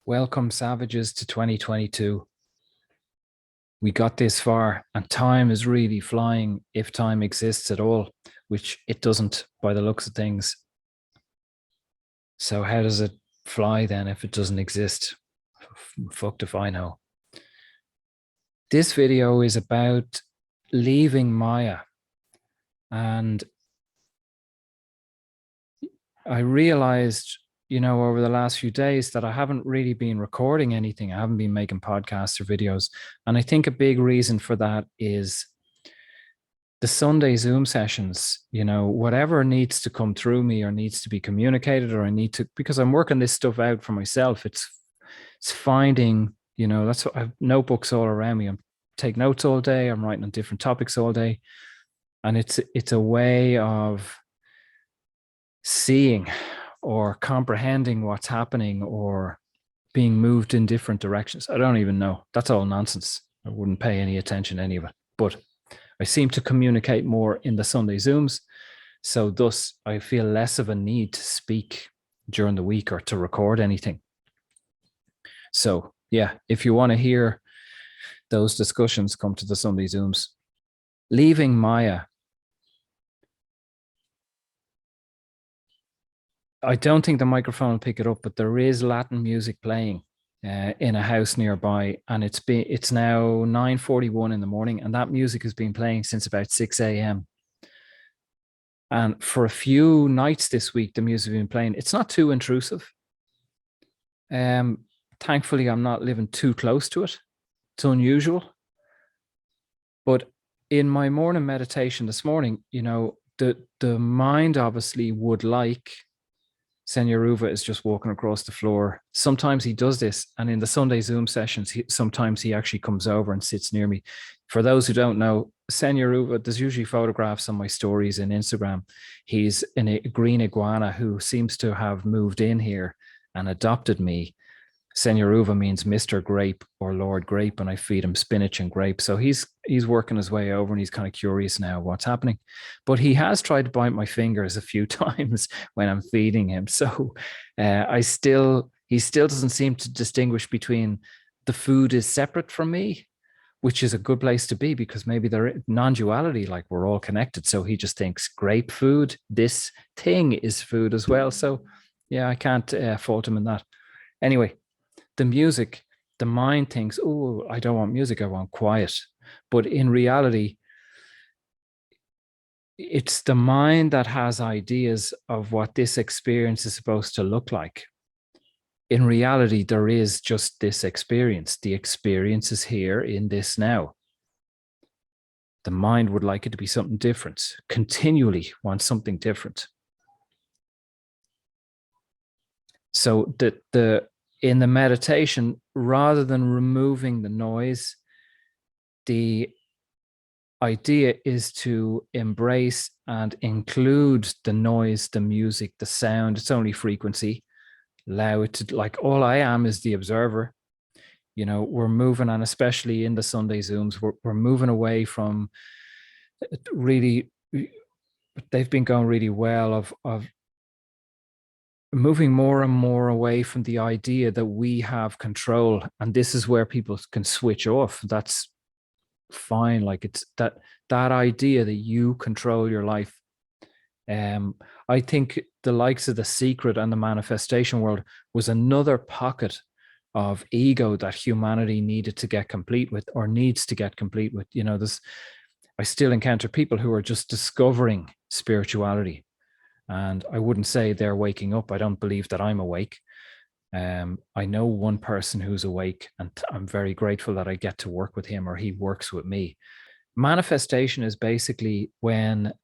Welcome, savages, to 2022. We got this far, and time is really flying if time exists at all, which it doesn't by the looks of things. So, how does it fly then if it doesn't exist? Fucked if I know. This video is about leaving Maya. And I realized, over the last few days that I haven't really been recording anything. I haven't been making podcasts or videos. And I think a big reason for that is the Sunday Zoom sessions. Whatever needs to come through me or needs to be communicated, or I need to, because I'm working this stuff out for myself. It's finding, that's what I have notebooks all around me. I'm take notes all day. I'm writing on different topics all day. And it's a way of seeing or comprehending what's happening or being moved in different directions. I don't even know. That's all nonsense. I wouldn't pay any attention to any of it. But I seem to communicate more in the Sunday Zooms. So thus, I feel less of a need to speak during the week or to record anything. So yeah, if you want to hear those discussions, come to the Sunday Zooms. Leaving Maya. I don't think the microphone will pick it up, but there is Latin music playing in a house nearby, and it's now 9:41 in the morning, and that music has been playing since about 6 a.m. And for a few nights this week, the music has been playing. It's not too intrusive. Thankfully, I'm not living too close to it. It's unusual. But in my morning meditation this morning, the mind obviously would like. Senor is just walking across the floor. Sometimes he does this. And in the Sunday Zoom sessions, sometimes he actually comes over and sits near me. For those who don't know, Senor there's usually photographs on my stories in Instagram. He's a green iguana who seems to have moved in here and adopted me. Senor means Mr. Grape or Lord Grape, and I feed him spinach and grape. So he's working his way over, and he's kind of curious now what's happening. But he has tried to bite my fingers a few times when I'm feeding him. So he still doesn't seem to distinguish between the food is separate from me, which is a good place to be, because maybe they're non-duality, like we're all connected. So he just thinks grape food, this thing is food as well. So yeah, I can't fault him in that. Anyway, the music, the mind thinks, oh, I don't want music, I want quiet. But in reality, it's the mind that has ideas of what this experience is supposed to look like. In reality, there is just this experience. The experience is here in this now. The mind would like it to be something different, continually wants something different. So in the meditation, rather than removing the noise, the idea is to embrace and include the noise, the music, the sound. It's only frequency. Allow it to, like, all I am is the observer. We're moving, and especially in the Sunday Zooms, we're moving away from really, they've been going really well of moving more and more away from the idea that we have control. And this is where people can switch off. That's fine. Like, it's that idea that you control your life. I think the likes of The Secret and the manifestation world was another pocket of ego that humanity needed to get complete with, or needs to get complete with. I still encounter people who are just discovering spirituality. And I wouldn't say they're waking up. I don't believe that I'm awake. I know one person who's awake, and I'm very grateful that I get to work with him, or he works with me. Manifestation is basically when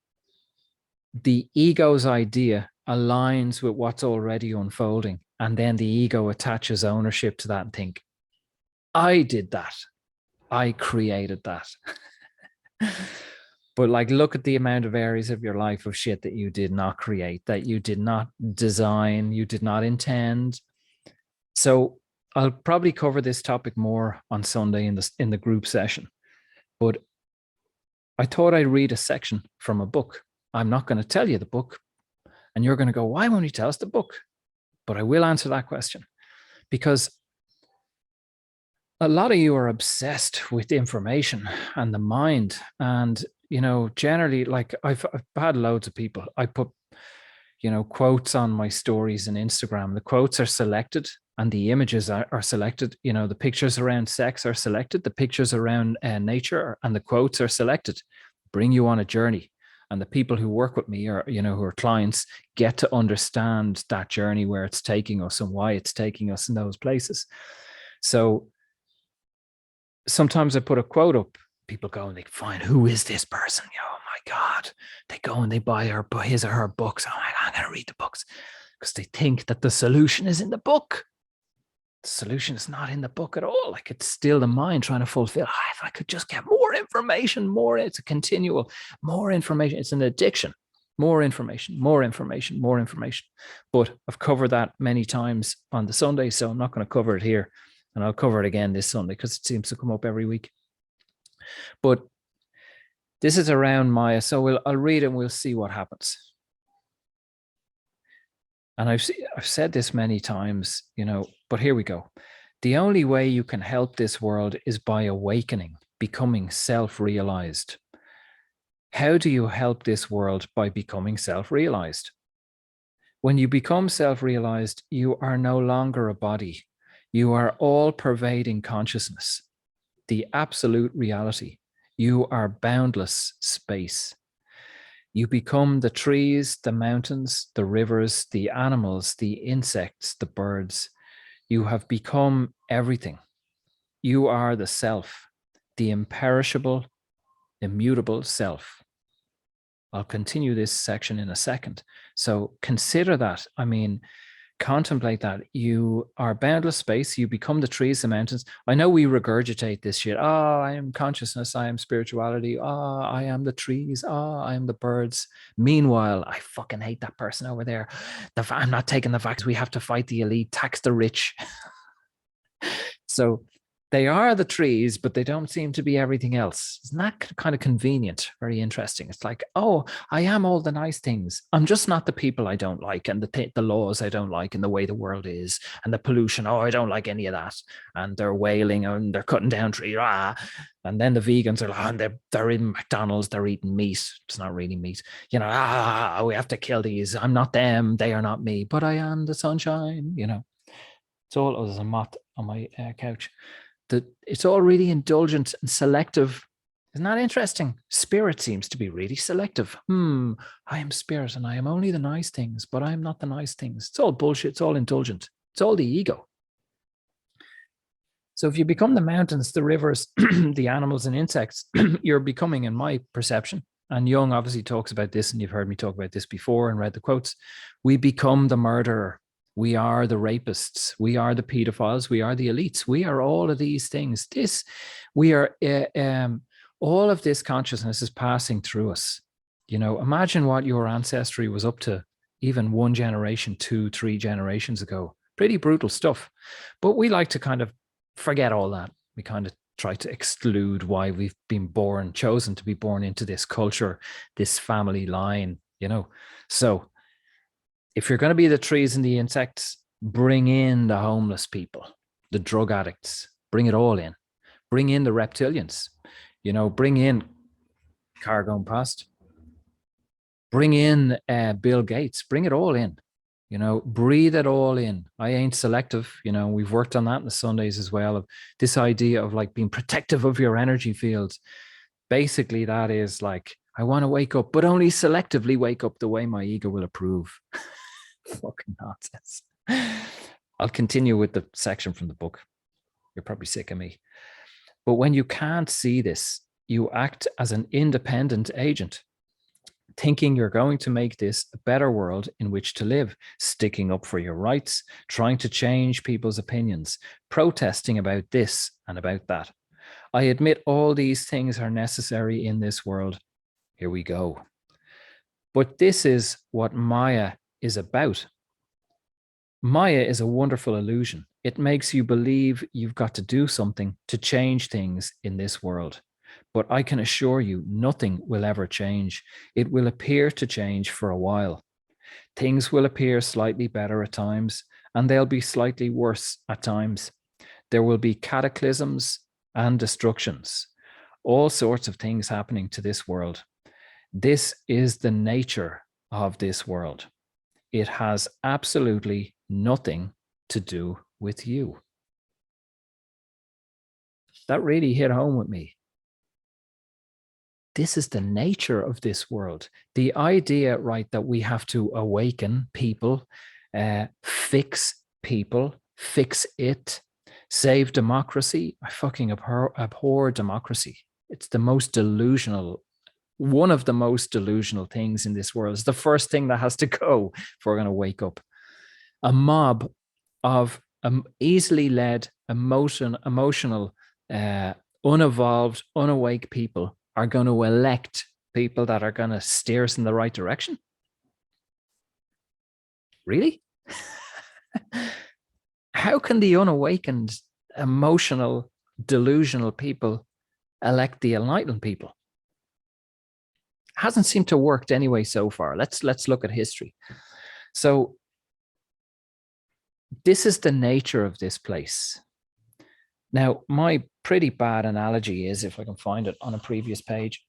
the ego's idea aligns with what's already unfolding, and then the ego attaches ownership to that and think, I did that. I created that. But like, look at the amount of areas of your life of shit that you did not create, that you did not design, you did not intend. So I'll probably cover this topic more on Sunday in the group session. But I thought I'd read a section from a book. I'm not going to tell you the book, and you're going to go, why won't you tell us the book? But I will answer that question, because a lot of you are obsessed with information and the mind. And, generally, like I've had loads of people. I put, quotes on my stories and Instagram. The quotes are selected and the images are selected. The pictures around sex are selected. The pictures around nature and the quotes are selected. Bring you on a journey. And the people who work with me are, who are clients, get to understand that journey, where it's taking us and why it's taking us in those places. So sometimes I put a quote up, people go and they find, who is this person? Oh my God. They go and they buy his or her books. Oh my God, I'm going to read the books, because they think that the solution is in the book. The solution is not in the book at all. Like, it's still the mind trying to fulfill. If I could just get more information, it's a continual, more information. It's an addiction. More information, more information, more information. But I've covered that many times on the Sunday, so I'm not going to cover it here. And I'll cover it again this Sunday because it seems to come up every week. But this is around Maya. So I'll read it and we'll see what happens. And I've said this many times, but here we go. The only way you can help this world is by awakening, becoming self-realized. How do you help this world? By becoming self-realized. When you become self-realized, you are no longer a body. You are all-pervading consciousness, the absolute reality. You are boundless space. You become the trees, the mountains, the rivers, the animals, the insects, the birds. You have become everything. You are the self, the imperishable, immutable self. I'll continue this section in a second. So consider that. I mean, contemplate that. You are boundless space. You become the trees, the mountains. I know we regurgitate this shit. Oh, I am consciousness. I am spirituality. Oh, I am the trees. Oh, I am the birds. Meanwhile, I fucking hate that person over there. I'm not taking the vaccine. We have to fight the elite, tax the rich. So they are the trees, but they don't seem to be everything else. Isn't that kind of convenient? Very interesting. It's like, oh, I am all the nice things. I'm just not the people I don't like, and the laws I don't like, and the way the world is, and the pollution. Oh, I don't like any of that. And they're wailing and they're cutting down trees. And then the vegans are like, and they're in McDonald's, they're eating meat. It's not really meat. We have to kill these. I'm not them. They are not me, but I am the sunshine. It's all, there's a moth on my couch. It's all really indulgent and selective. Isn't that interesting? Spirit seems to be really selective. I am spirit and I am only the nice things, but I'm not the nice things. It's all bullshit. It's all indulgent. It's all the ego. So if you become the mountains, the rivers, the animals and insects, you're becoming, in my perception, and Jung obviously talks about this, and you've heard me talk about this before and read the quotes, we become the murderer. We are the rapists. We are the pedophiles. We are the elites. We are all of these things. All of this consciousness is passing through us. Imagine what your ancestry was up to even one generation, 2, 3 generations ago. Pretty brutal stuff. But we like to kind of forget all that. We kind of try to exclude why we've been chosen to be born into this culture, this family line, So if you're going to be the trees and the insects, bring in the homeless people, the drug addicts, bring it all in. Bring in the reptilians, bring in car going past, bring in Bill Gates, bring it all in, breathe it all in. I ain't selective. We've worked on that in the Sundays as well, of this idea of like being protective of your energy fields. Basically, that is like, I want to wake up, but only selectively wake up the way my ego will approve. Fucking nonsense. I'll continue with the section from the book. You're probably sick of me. But when you can't see this, you act as an independent agent, thinking you're going to make this a better world in which to live, sticking up for your rights, trying to change people's opinions, protesting about this and about that. I admit all these things are necessary in this world. Here we go. But this is what Maya is about. Maya is a wonderful illusion. It makes you believe you've got to do something to change things in this world. But I can assure you, nothing will ever change. It will appear to change for a while. Things will appear slightly better at times, and they'll be slightly worse at times. There will be cataclysms and destructions, all sorts of things happening to this world. This is the nature of this world. It has absolutely nothing to do with you. That really hit home with me. This is the nature of this world. The idea, right, that we have to awaken people, fix people, fix it, save democracy. I fucking abhor democracy. It's the most delusional, one of the most delusional things in this world. It's the first thing that has to go if we're going to wake up. A mob of easily led, emotional, unevolved, unawake people are going to elect people that are going to steer us in the right direction? Really? How can the unawakened, emotional, delusional people elect the enlightened people? Hasn't seemed to work anyway so far. Let's look at history. So this is the nature of this place. Now, my pretty bad analogy is, if I can find it on a previous page,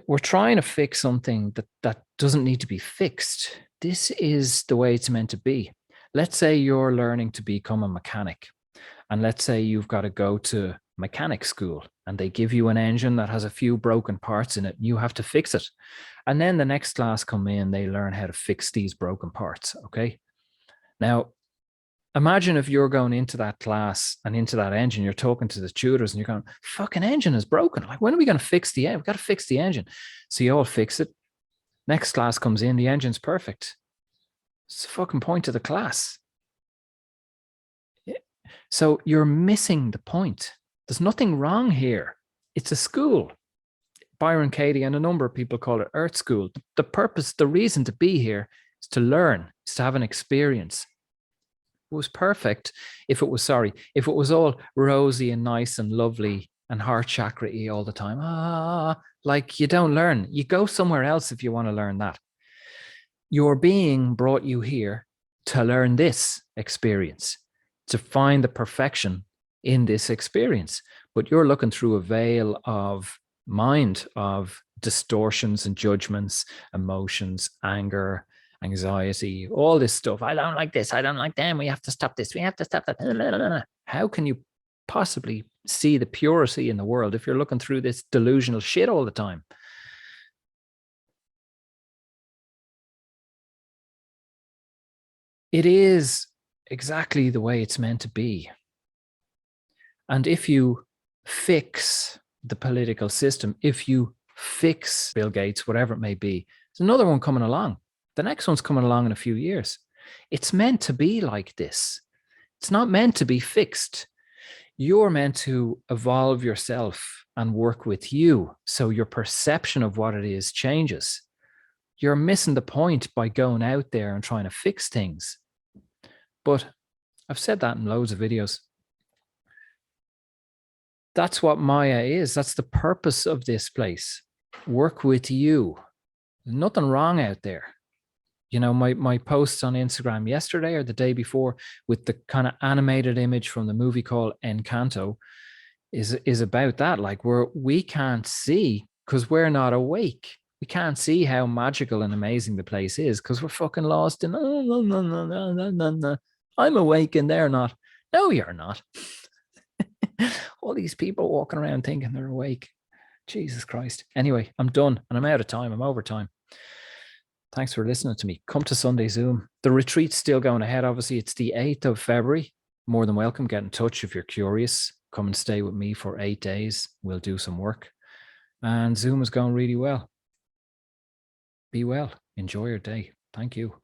we're trying to fix something that doesn't need to be fixed. This is the way it's meant to be. Let's say you're learning to become a mechanic, and let's say you've got to go to mechanic school and they give you an engine that has a few broken parts in it and you have to fix it. And then the next class come in, they learn how to fix these broken parts. Okay. Now, imagine if you're going into that class and into that engine, you're talking to the tutors and you're going, fucking engine is broken. Like, when are we going to fix the engine? We've got to fix the engine. So you all fix it. Next class comes in, the engine's perfect. It's the fucking point of the class. So you're missing the point. There's nothing wrong here. It's a school. Byron Katie and a number of people call it Earth School. The purpose, the reason to be here is to learn, is to have an experience. It was perfect if it was all rosy and nice and lovely and heart chakra-y all the time. Like, you don't learn. You go somewhere else if you want to learn that. Your being brought you here to learn this experience, to find the perfection in this experience. But you're looking through a veil of mind, of distortions and judgments, emotions, anger, anxiety, all this stuff. I don't like this. I don't like them. We have to stop this. We have to stop that. How can you possibly see the purity in the world if you're looking through this delusional shit all the time? It is exactly the way it's meant to be. And if you fix the political system, if you fix Bill Gates, whatever it may be, there's another one coming along. The next one's coming along in a few years. It's meant to be like this. It's not meant to be fixed. You're meant to evolve yourself and work with you, so your perception of what it is changes. You're missing the point by going out there and trying to fix things. But I've said that in loads of videos. That's what Maya is. That's the purpose of this place. Work with you. There's nothing wrong out there. You know, my posts on Instagram yesterday or the day before with the kind of animated image from the movie called Encanto is about that. Like, we can't see because we're not awake. We can't see how magical and amazing the place is because we're fucking lost in, I'm awake and they're not. No, you're not. All these people walking around thinking they're awake. Jesus Christ. Anyway, I'm done and I'm out of time. I'm over time. Thanks for listening to me. Come to Sunday Zoom. The retreat's still going ahead. Obviously, it's the 8th of February. More than welcome. Get in touch if you're curious. Come and stay with me for 8 days. We'll do some work. And Zoom is going really well. Be well. Enjoy your day. Thank you.